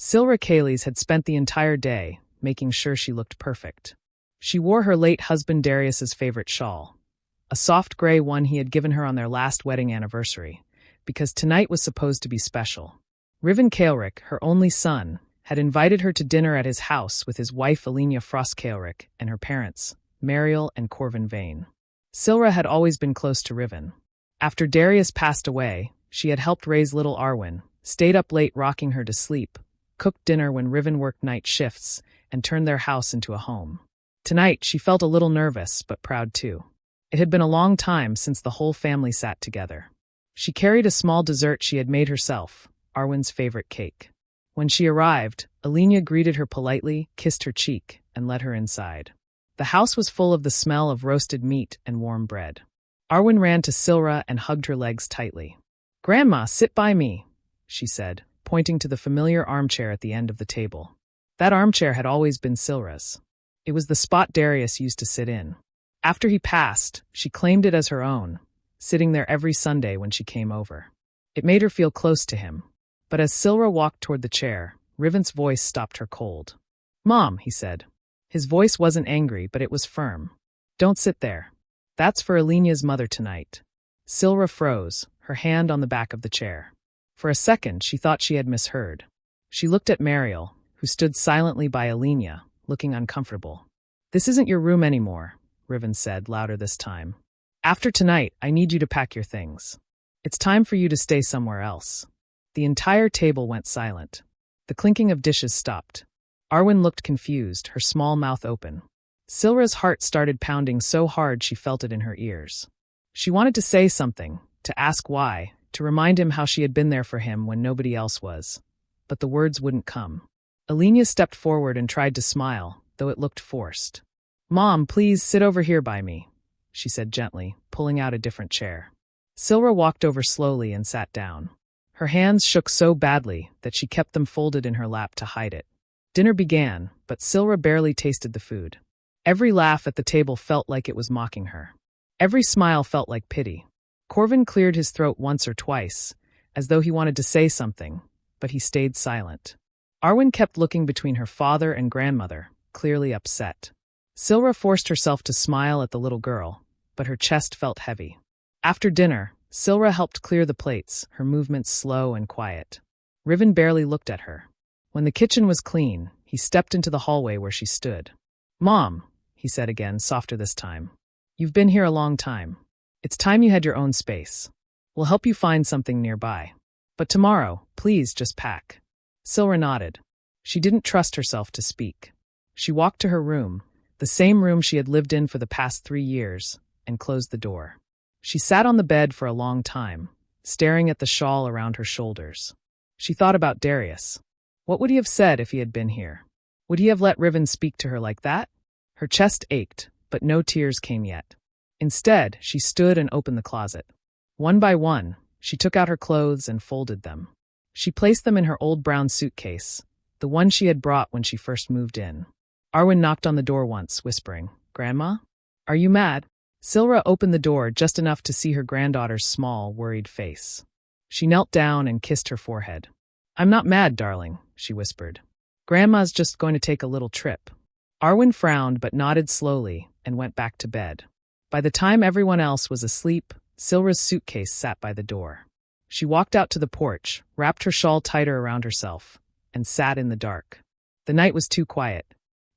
Silra Kayleys had spent the entire day making sure she looked perfect. She wore her late husband Darius's favorite shawl, a soft gray one he had given her on their last wedding anniversary, because tonight was supposed to be special. Riven Kaelric, her only son, had invited her to dinner at his house with his wife Lena Frost Kaelric and her parents, Mariel and Corvin Vane. Silra had always been close to Riven. After Darius passed away, she had helped raise little Arwen, stayed up late rocking her to sleep, cooked dinner when Riven worked night shifts, and turned their house into a home. Tonight, she felt a little nervous, but proud too. It had been a long time since the whole family sat together. She carried a small dessert she had made herself, Arwen's favorite cake. When she arrived, Alenia greeted her politely, kissed her cheek, and led her inside. The house was full of the smell of roasted meat and warm bread. Arwen ran to Silra and hugged her legs tightly. "Grandma, sit by me," she said, pointing to the familiar armchair at the end of the table. That armchair had always been Silra's. It was the spot Darius used to sit in. After he passed, she claimed it as her own, sitting there every Sunday when she came over. It made her feel close to him. But as Silra walked toward the chair, Riven's voice stopped her cold. "Mom," he said. His voice wasn't angry, but it was firm. "Don't sit there. That's for Alenia's mother tonight." Silra froze, her hand on the back of the chair. For a second, she thought she had misheard. She looked at Mariel, who stood silently by Alenia, looking uncomfortable. "This isn't your room anymore," Riven said, louder this time. "After tonight, I need you to pack your things. It's time for you to stay somewhere else." The entire table went silent. The clinking of dishes stopped. Arwen looked confused, her small mouth open. Silra's heart started pounding so hard she felt it in her ears. She wanted to say something, to ask why, to remind him how she had been there for him when nobody else was. But the words wouldn't come. Alenia stepped forward and tried to smile, though it looked forced. "Mom, please sit over here by me," she said gently, pulling out a different chair. Silra walked over slowly and sat down. Her hands shook so badly that she kept them folded in her lap to hide it. Dinner began, but Silra barely tasted the food. Every laugh at the table felt like it was mocking her. Every smile felt like pity. Corvin cleared his throat once or twice, as though he wanted to say something, but he stayed silent. Arwen kept looking between her father and grandmother, clearly upset. Silra forced herself to smile at the little girl, but her chest felt heavy. After dinner, Silra helped clear the plates, her movements slow and quiet. Riven barely looked at her. When the kitchen was clean, he stepped into the hallway where she stood. "Mom," he said again, softer this time. "You've been here a long time. It's time you had your own space. We'll help you find something nearby. But tomorrow, please just pack." Silra nodded. She didn't trust herself to speak. She walked to her room, the same room she had lived in for the past 3 years, and closed the door. She sat on the bed for a long time, staring at the shawl around her shoulders. She thought about Darius. What would he have said if he had been here? Would he have let Riven speak to her like that? Her chest ached, but no tears came yet. Instead, she stood and opened the closet. One by one, she took out her clothes and folded them. She placed them in her old brown suitcase, the one she had brought when she first moved in. Arwen knocked on the door once, whispering, "Grandma? Are you mad?" Silra opened the door just enough to see her granddaughter's small, worried face. She knelt down and kissed her forehead. "I'm not mad, darling," she whispered. "Grandma's just going to take a little trip." Arwen frowned but nodded slowly and went back to bed. By the time everyone else was asleep, Silra's suitcase sat by the door. She walked out to the porch, wrapped her shawl tighter around herself, and sat in the dark. The night was too quiet.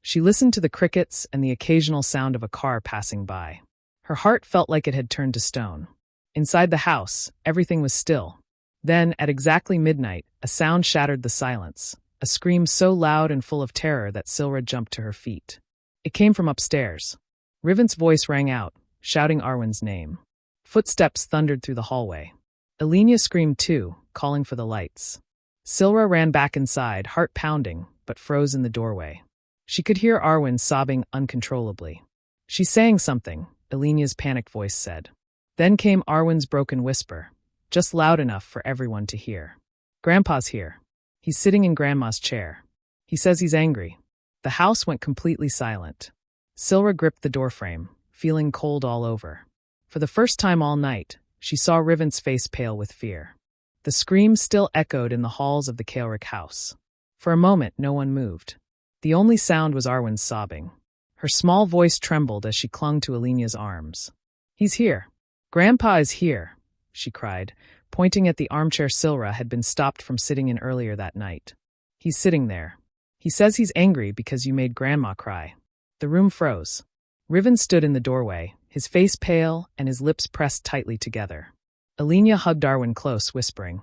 She listened to the crickets and the occasional sound of a car passing by. Her heart felt like it had turned to stone. Inside the house, everything was still. Then, at exactly midnight, a sound shattered the silence, a scream so loud and full of terror that Silra jumped to her feet. It came from upstairs. Riven's voice rang out, shouting Arwen's name. Footsteps thundered through the hallway. Alenia screamed too, calling for the lights. Silra ran back inside, heart pounding, but froze in the doorway. She could hear Arwen sobbing uncontrollably. "She's saying something," Alenia's panicked voice said. Then came Arwen's broken whisper, just loud enough for everyone to hear. "Grandpa's here. He's sitting in Grandma's chair. He says he's angry." The house went completely silent. Silra gripped the doorframe, feeling cold all over. For the first time all night, she saw Riven's face pale with fear. The scream still echoed in the halls of the Kaelric house. For a moment, no one moved. The only sound was Arwen's sobbing. Her small voice trembled as she clung to Alenia's arms. "He's here. Grandpa is here," she cried, pointing at the armchair Silra had been stopped from sitting in earlier that night. "He's sitting there. He says he's angry because you made Grandma cry." The room froze. Riven stood in the doorway, his face pale and his lips pressed tightly together. Alenia hugged Arwen close, whispering,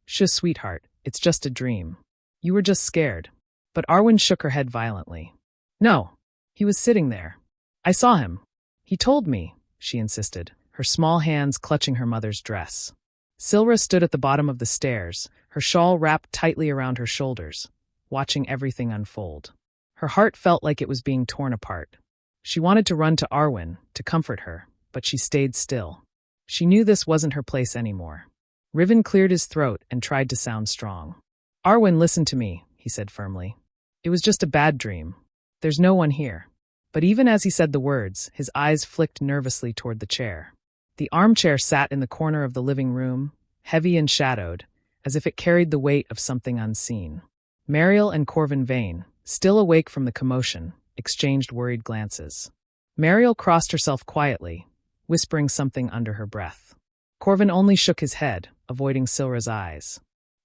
"Shush, sweetheart, it's just a dream. You were just scared." But Arwen shook her head violently. "No, he was sitting there. I saw him. He told me," she insisted, her small hands clutching her mother's dress. Silra stood at the bottom of the stairs, her shawl wrapped tightly around her shoulders, watching everything unfold. Her heart felt like it was being torn apart. She wanted to run to Arwen, to comfort her, but she stayed still. She knew this wasn't her place anymore. Riven cleared his throat and tried to sound strong. "Arwen, listen to me," he said firmly. "It was just a bad dream. There's no one here." But even as he said the words, his eyes flicked nervously toward the chair. The armchair sat in the corner of the living room, heavy and shadowed, as if it carried the weight of something unseen. Mariel and Corvin Vane, still awake from the commotion, exchanged worried glances. Mariel crossed herself quietly, whispering something under her breath. Corvin only shook his head, avoiding Silra's eyes.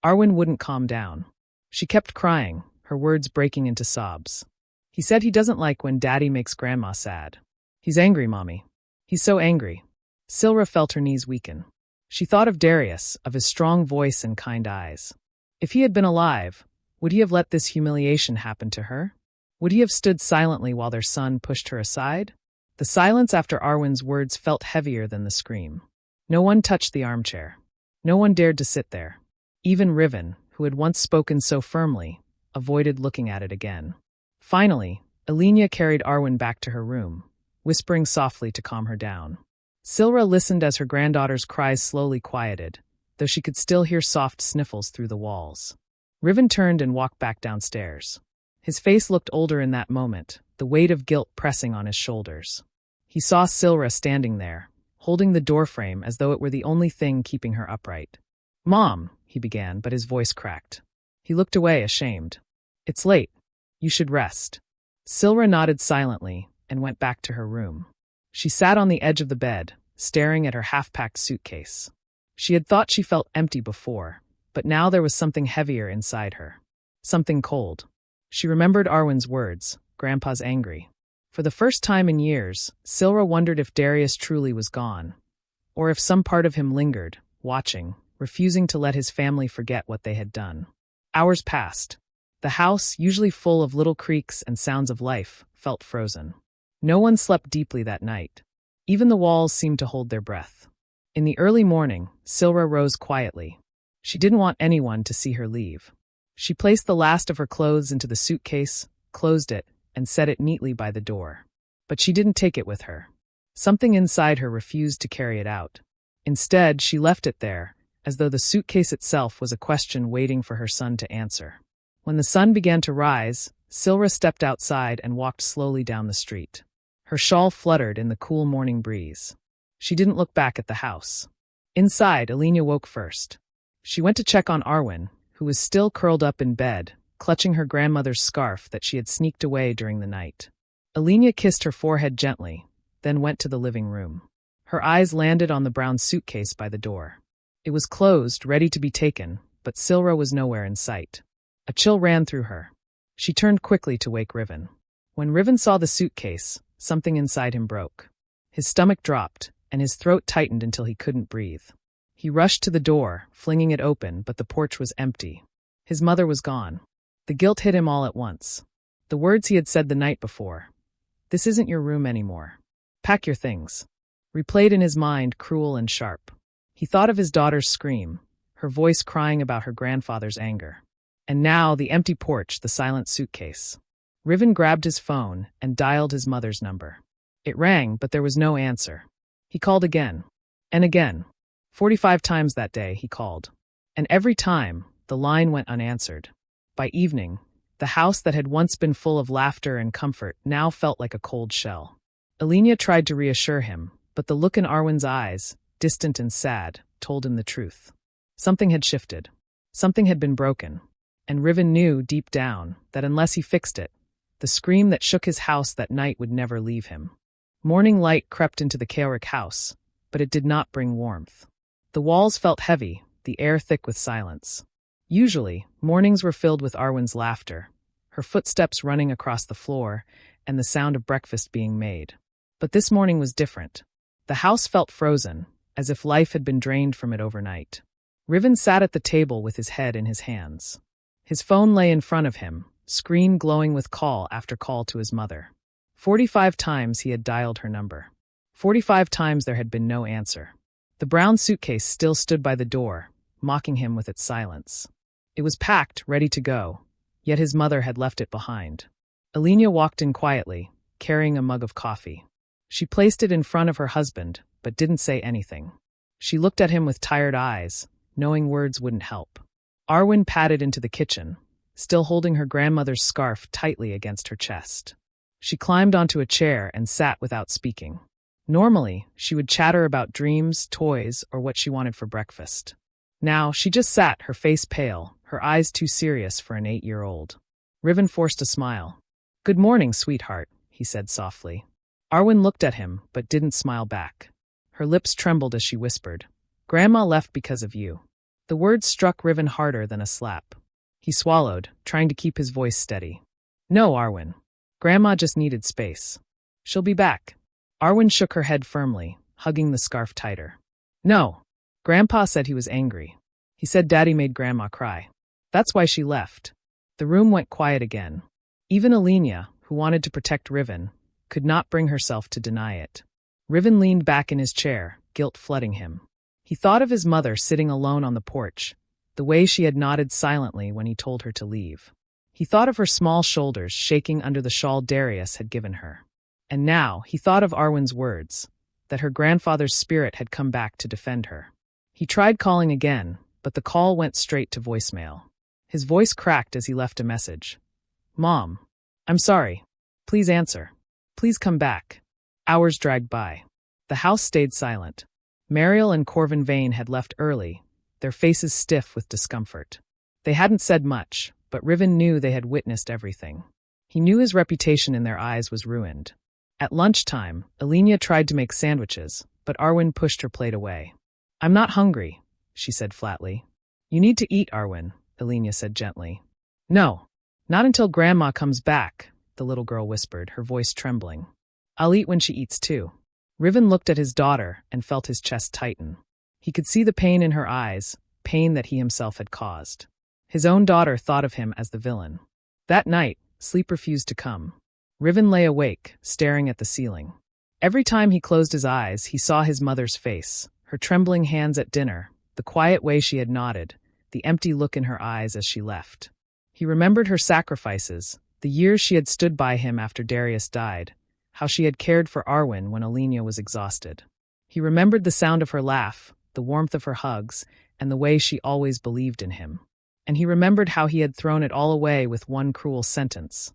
Arwen wouldn't calm down. She kept crying, her words breaking into sobs. "He said he doesn't like when Daddy makes Grandma sad. He's angry, Mommy. He's so angry." Silra felt her knees weaken. She thought of Darius, of his strong voice and kind eyes. If he had been alive, would he have let this humiliation happen to her? Would he have stood silently while their son pushed her aside? The silence after Arwen's words felt heavier than the scream. No one touched the armchair. No one dared to sit there. Even Riven, who had once spoken so firmly, avoided looking at it again. Finally, Alenia carried Arwen back to her room, whispering softly to calm her down. Silra listened as her granddaughter's cries slowly quieted, though she could still hear soft sniffles through the walls. Riven turned and walked back downstairs. His face looked older in that moment, the weight of guilt pressing on his shoulders. He saw Silra standing there, holding the doorframe as though it were the only thing keeping her upright. "Mom," he began, but his voice cracked. He looked away, ashamed. "It's late. You should rest." Silra nodded silently and went back to her room. She sat on the edge of the bed, staring at her half-packed suitcase. She had thought she felt empty before, but now there was something heavier inside her. Something cold. She remembered Arwen's words, "Grandpa's angry." For the first time in years, Silra wondered if Darius truly was gone, or if some part of him lingered, watching, refusing to let his family forget what they had done. Hours passed. The house, usually full of little creaks and sounds of life, felt frozen. No one slept deeply that night. Even the walls seemed to hold their breath. In the early morning, Silra rose quietly. She didn't want anyone to see her leave. She placed the last of her clothes into the suitcase, closed it, and set it neatly by the door. But she didn't take it with her. Something inside her refused to carry it out. Instead, she left it there, as though the suitcase itself was a question waiting for her son to answer. When the sun began to rise, Silra stepped outside and walked slowly down the street. Her shawl fluttered in the cool morning breeze. She didn't look back at the house. Inside, Alenia woke first. She went to check on Arwen, who was still curled up in bed, clutching her grandmother's scarf that she had sneaked away during the night. Alenia kissed her forehead gently, then went to the living room. Her eyes landed on the brown suitcase by the door. It was closed, ready to be taken, but Silra was nowhere in sight. A chill ran through her. She turned quickly to wake Riven. When Riven saw the suitcase, something inside him broke. His stomach dropped, and his throat tightened until he couldn't breathe. He rushed to the door, flinging it open, but the porch was empty. His mother was gone. The guilt hit him all at once. The words he had said the night before. "This isn't your room anymore. Pack your things," replayed in his mind, cruel and sharp. He thought of his daughter's scream, her voice crying about her grandfather's anger. And now the empty porch, the silent suitcase. Riven grabbed his phone and dialed his mother's number. It rang, but there was no answer. He called again. And again. 45 times that day he called. And every time, the line went unanswered. By evening, the house that had once been full of laughter and comfort now felt like a cold shell. Alenia tried to reassure him, but the look in Arwen's eyes, distant and sad, told him the truth. Something had shifted. Something had been broken. And Riven knew, deep down, that unless he fixed it, the scream that shook his house that night would never leave him. Morning light crept into the Kaoric house, but it did not bring warmth. The walls felt heavy, the air thick with silence. Usually, mornings were filled with Arwen's laughter, her footsteps running across the floor, and the sound of breakfast being made. But this morning was different. The house felt frozen, as if life had been drained from it overnight. Riven sat at the table with his head in his hands. His phone lay in front of him, screen glowing with call after call to his mother. 45 times he had dialed her number. 45 times there had been no answer. The brown suitcase still stood by the door, mocking him with its silence. It was packed, ready to go, yet his mother had left it behind. Lena walked in quietly, carrying a mug of coffee. She placed it in front of her husband, but didn't say anything. She looked at him with tired eyes, knowing words wouldn't help. Arwen padded into the kitchen, still holding her grandmother's scarf tightly against her chest. She climbed onto a chair and sat without speaking. Normally, she would chatter about dreams, toys, or what she wanted for breakfast. Now, she just sat, her face pale, her eyes too serious for an 8-year-old. Riven forced a smile. "Good morning, sweetheart," he said softly. Arwen looked at him, but didn't smile back. Her lips trembled as she whispered, "Grandma left because of you." The words struck Riven harder than a slap. He swallowed, trying to keep his voice steady. "No, Arwen. Grandma just needed space. She'll be back." Arwen shook her head firmly, hugging the scarf tighter. "No. Grandpa said he was angry. He said Daddy made Grandma cry. That's why she left." The room went quiet again. Even Lena, who wanted to protect Riven, could not bring herself to deny it. Riven leaned back in his chair, guilt flooding him. He thought of his mother sitting alone on the porch, the way she had nodded silently when he told her to leave. He thought of her small shoulders shaking under the shawl Darius had given her. And now he thought of Arwen's words, that her grandfather's spirit had come back to defend her. He tried calling again, but the call went straight to voicemail. His voice cracked as he left a message. "Mom, I'm sorry. Please answer. Please come back." Hours dragged by. The house stayed silent. Mariel and Corvin Vane had left early, their faces stiff with discomfort. They hadn't said much, but Riven knew they had witnessed everything. He knew his reputation in their eyes was ruined. At lunchtime, Lena tried to make sandwiches, but Arwen pushed her plate away. "I'm not hungry," she said flatly. "You need to eat, Arwen," Lena said gently. "No, not until Grandma comes back," the little girl whispered, her voice trembling. "I'll eat when she eats too." Riven looked at his daughter and felt his chest tighten. He could see the pain in her eyes, pain that he himself had caused. His own daughter thought of him as the villain. That night, sleep refused to come. Riven lay awake, staring at the ceiling. Every time he closed his eyes, he saw his mother's face, her trembling hands at dinner, the quiet way she had nodded, the empty look in her eyes as she left. He remembered her sacrifices, the years she had stood by him after Darius died, how she had cared for Arwen when Lena was exhausted. He remembered the sound of her laugh, the warmth of her hugs, and the way she always believed in him. And he remembered how he had thrown it all away with one cruel sentence.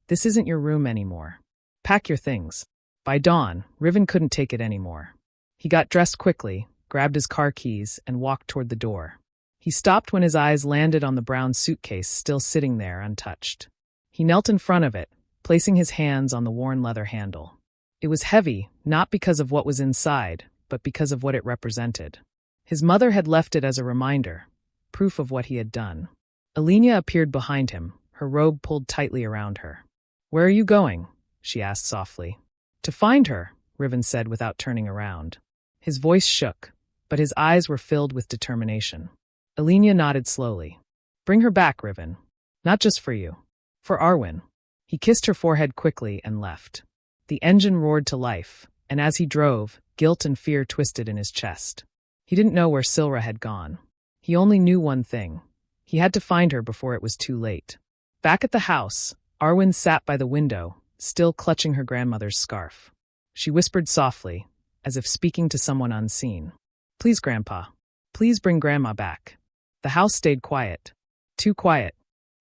"This isn't your room anymore. Pack your things." By dawn, Riven couldn't take it anymore. He got dressed quickly, grabbed his car keys, and walked toward the door. He stopped when his eyes landed on the brown suitcase still sitting there untouched. He knelt in front of it, placing his hands on the worn leather handle. It was heavy, not because of what was inside, but because of what it represented. His mother had left it as a reminder, proof of what he had done. Lena appeared behind him, her robe pulled tightly around her. "Where are you going?" she asked softly. "To find her," Riven said without turning around. His voice shook, but his eyes were filled with determination. Lena nodded slowly. "Bring her back, Riven. Not just for you. For Arwen." He kissed her forehead quickly and left. The engine roared to life, and as he drove, guilt and fear twisted in his chest. He didn't know where Silra had gone. He only knew one thing. He had to find her before it was too late. Back at the house, Arwen sat by the window, still clutching her grandmother's scarf. She whispered softly, as if speaking to someone unseen. "Please, Grandpa. Please bring Grandma back." The house stayed quiet. Too quiet.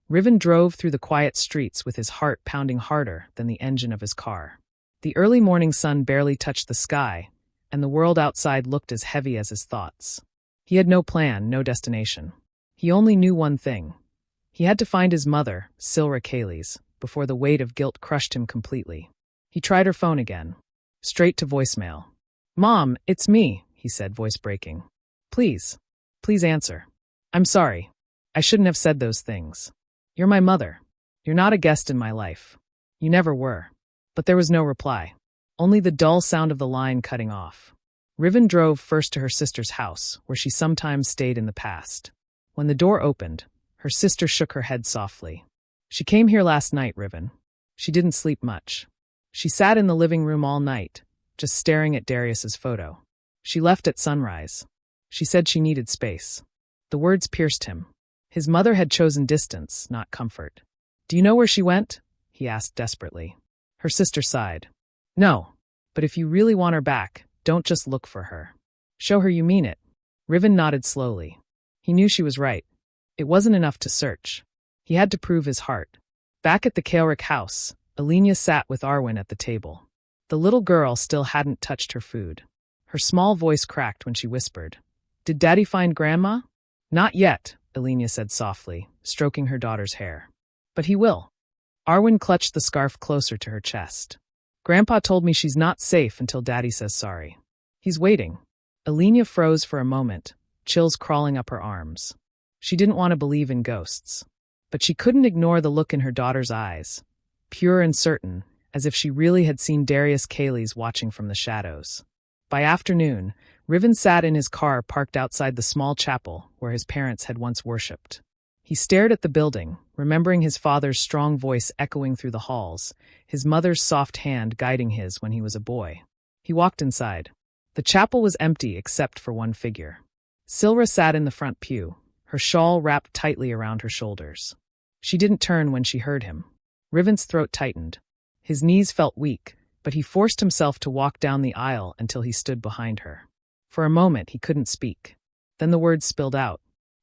Riven drove through the quiet streets with his heart pounding harder than the engine of his car. The early morning sun barely touched the sky, and the world outside looked as heavy as his thoughts. He had no plan, no destination. He only knew one thing. He had to find his mother, Silra Kayleys, before the weight of guilt crushed him completely. He tried her phone again. Straight to voicemail. "Mom, it's me," he said, voice breaking. Please answer. I'm sorry. I shouldn't have said those things. You're my mother. You're not a guest in my life. You never were." But there was no reply. Only the dull sound of the line cutting off. Riven drove first to her sister's house, where she sometimes stayed in the past. When the door opened, her sister shook her head softly. "She came here last night, Riven. She didn't sleep much. She sat in the living room all night, just staring at Darius's photo. She left at sunrise. She said she needed space." The words pierced him. His mother had chosen distance, not comfort. "Do you know where she went?" he asked desperately. Her sister sighed. "No, but if you really want her back, don't just look for her. Show her you mean it." Riven nodded slowly. He knew she was right. It wasn't enough to search. He had to prove his heart. Back at the Kaelric house, Alenia sat with Arwen at the table. The little girl still hadn't touched her food. Her small voice cracked when she whispered, "Did Daddy find Grandma?" "Not yet," Alenia said softly, stroking her daughter's hair. "But he will." Arwen clutched the scarf closer to her chest. "Grandpa told me she's not safe until Daddy says sorry. He's waiting." Alenia froze for a moment, chills crawling up her arms. She didn't want to believe in ghosts. But she couldn't ignore the look in her daughter's eyes, pure and certain, as if she really had seen Darius Kayleys watching from the shadows. By afternoon, Riven sat in his car parked outside the small chapel where his parents had once worshipped. He stared at the building, remembering his father's strong voice echoing through the halls, his mother's soft hand guiding his when he was a boy. He walked inside. The chapel was empty except for one figure. Silra sat in the front pew, her shawl wrapped tightly around her shoulders. She didn't turn when she heard him. Riven's throat tightened. His knees felt weak, but he forced himself to walk down the aisle until he stood behind her. For a moment, he couldn't speak. Then the words spilled out.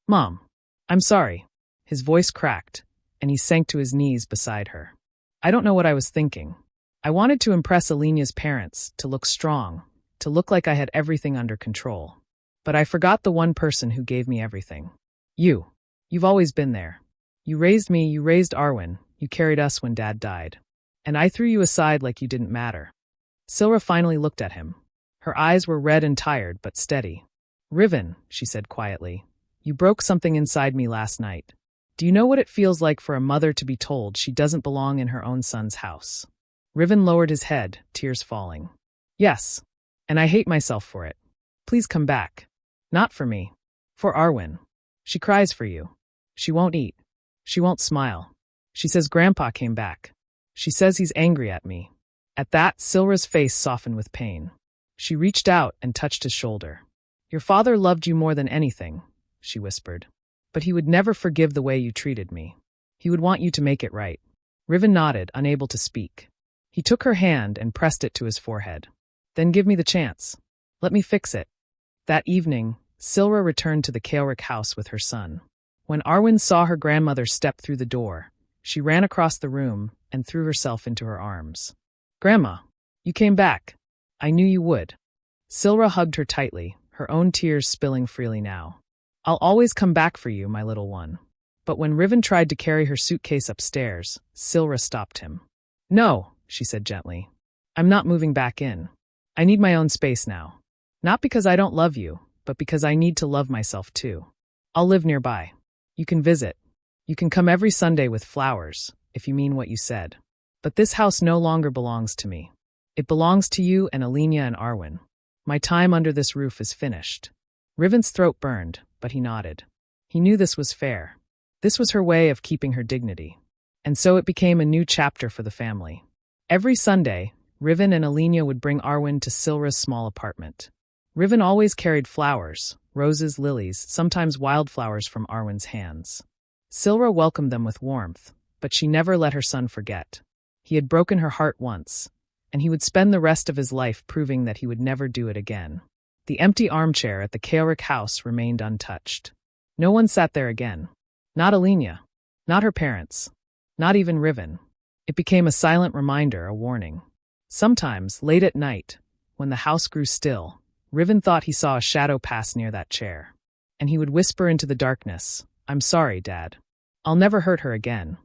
"Mom, I'm sorry." His voice cracked, and he sank to his knees beside her. "I don't know what I was thinking. I wanted to impress Alenia's parents, to look strong, to look like I had everything under control. But I forgot the one person who gave me everything. You. You've always been there. You raised me, you raised Arwen, you carried us when Dad died. And I threw you aside like you didn't matter." Silra finally looked at him. Her eyes were red and tired, but steady. "Riven," she said quietly, "you broke something inside me last night. Do you know what it feels like for a mother to be told she doesn't belong in her own son's house?" Riven lowered his head, tears falling. "Yes, and I hate myself for it. Please come back. Not for me. For Arwen. She cries for you. She won't eat. She won't smile. She says Grandpa came back. She says he's angry at me." At that, Silra's face softened with pain. She reached out and touched his shoulder. "Your father loved you more than anything," she whispered. "But he would never forgive the way you treated me. He would want you to make it right." Riven nodded, unable to speak. He took her hand and pressed it to his forehead. "Then give me the chance. Let me fix it." That evening, Silra returned to the Kaelric house with her son. When Arwen saw her grandmother step through the door, she ran across the room and threw herself into her arms. "Grandma, you came back. I knew you would." Silra hugged her tightly, her own tears spilling freely now. "I'll always come back for you, my little one." But when Riven tried to carry her suitcase upstairs, Silra stopped him. "No," she said gently. "I'm not moving back in. I need my own space now. Not because I don't love you, but because I need to love myself too. I'll live nearby. You can visit. You can come every Sunday with flowers, if you mean what you said. But this house no longer belongs to me. It belongs to you and Alenia and Arwen. My time under this roof is finished." Riven's throat burned, but he nodded. He knew this was fair. This was her way of keeping her dignity. And so it became a new chapter for the family. Every Sunday, Riven and Alenia would bring Arwen to Silra's small apartment. Riven always carried flowers, roses, lilies, sometimes wildflowers from Arwen's hands. Silra welcomed them with warmth, but she never let her son forget. He had broken her heart once, and he would spend the rest of his life proving that he would never do it again. The empty armchair at the Kaelric house remained untouched. No one sat there again. Not Alenia. Not her parents. Not even Riven. It became a silent reminder, a warning. Sometimes, late at night, when the house grew still, Riven thought he saw a shadow pass near that chair. And he would whisper into the darkness, "I'm sorry, Dad." I'll never hurt her again.